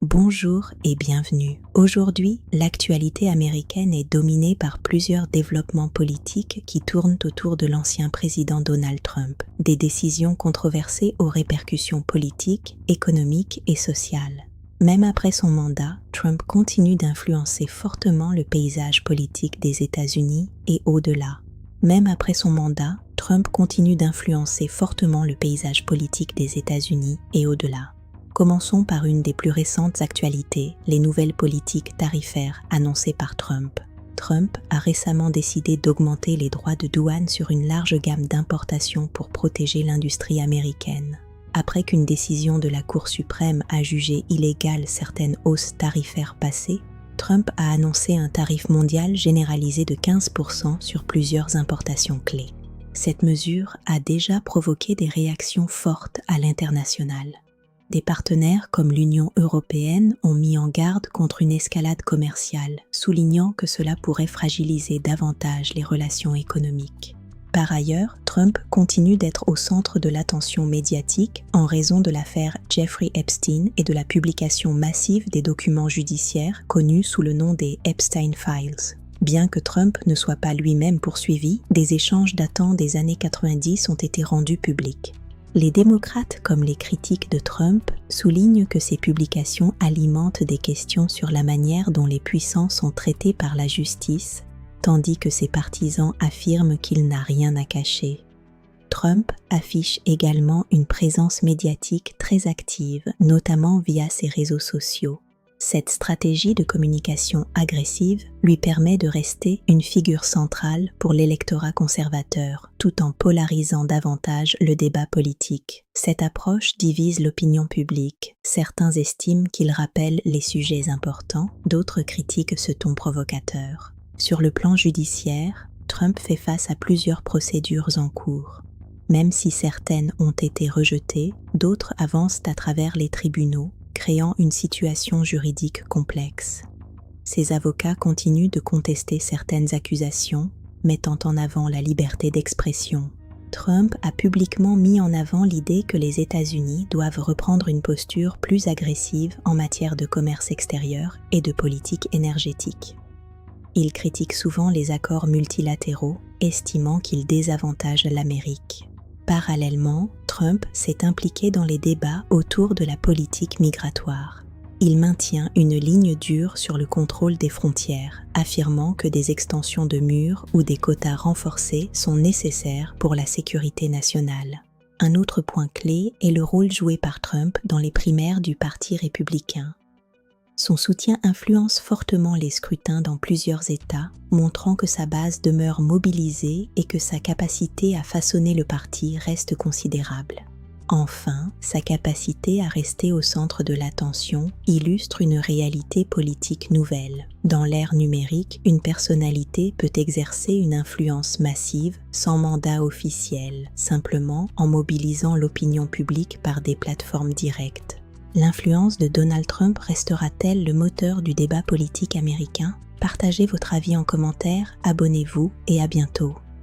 Bonjour et bienvenue. Aujourd'hui, l'actualité américaine est dominée par plusieurs développements politiques qui tournent autour de l'ancien président Donald Trump, des décisions controversées aux répercussions politiques, économiques et sociales. Même après son mandat, Trump continue d'influencer fortement le paysage politique des États-Unis et au-delà. Même après son mandat, Trump continue d'influencer fortement le paysage politique des États-Unis et au-delà. Commençons par une des plus récentes actualités, les nouvelles politiques tarifaires annoncées par Trump. Trump a récemment décidé d'augmenter les droits de douane sur une large gamme d'importations pour protéger l'industrie américaine. Après qu'une décision de la Cour suprême a jugé illégales certaines hausses tarifaires passées, Trump a annoncé un tarif mondial généralisé de 15% sur plusieurs importations clés. Cette mesure a déjà provoqué des réactions fortes à l'international. Des partenaires comme l'Union européenne ont mis en garde contre une escalade commerciale, soulignant que cela pourrait fragiliser davantage les relations économiques. Par ailleurs, Trump continue d'être au centre de l'attention médiatique en raison de l'affaire Jeffrey Epstein et de la publication massive des documents judiciaires connus sous le nom des Epstein Files. Bien que Trump ne soit pas lui-même poursuivi, des échanges datant des années 90 ont été rendus publics. Les démocrates comme les critiques de Trump soulignent que ces publications alimentent des questions sur la manière dont les puissants sont traités par la justice, tandis que ses partisans affirment qu'il n'a rien à cacher. Trump affiche également une présence médiatique très active, notamment via ses réseaux sociaux. Cette stratégie de communication agressive lui permet de rester une figure centrale pour l'électorat conservateur, tout en polarisant davantage le débat politique. Cette approche divise l'opinion publique. Certains estiment qu'il rappelle les sujets importants, d'autres critiquent ce ton provocateur. Sur le plan judiciaire, Trump fait face à plusieurs procédures en cours. Même si certaines ont été rejetées, d'autres avancent à travers les tribunaux, créant une situation juridique complexe. Ses avocats continuent de contester certaines accusations, mettant en avant la liberté d'expression. Trump a publiquement mis en avant l'idée que les États-Unis doivent reprendre une posture plus agressive en matière de commerce extérieur et de politique énergétique. Il critique souvent les accords multilatéraux, estimant qu'ils désavantagent l'Amérique. Parallèlement, Trump s'est impliqué dans les débats autour de la politique migratoire. Il maintient une ligne dure sur le contrôle des frontières, affirmant que des extensions de murs ou des quotas renforcés sont nécessaires pour la sécurité nationale. Un autre point clé est le rôle joué par Trump dans les primaires du Parti républicain. Son soutien influence fortement les scrutins dans plusieurs États, montrant que sa base demeure mobilisée et que sa capacité à façonner le parti reste considérable. Enfin, sa capacité à rester au centre de l'attention illustre une réalité politique nouvelle. Dans l'ère numérique, une personnalité peut exercer une influence massive sans mandat officiel, simplement en mobilisant l'opinion publique par des plateformes directes. L'influence de Donald Trump restera-t-elle le moteur du débat politique américain ? Partagez votre avis en commentaire, abonnez-vous et à bientôt.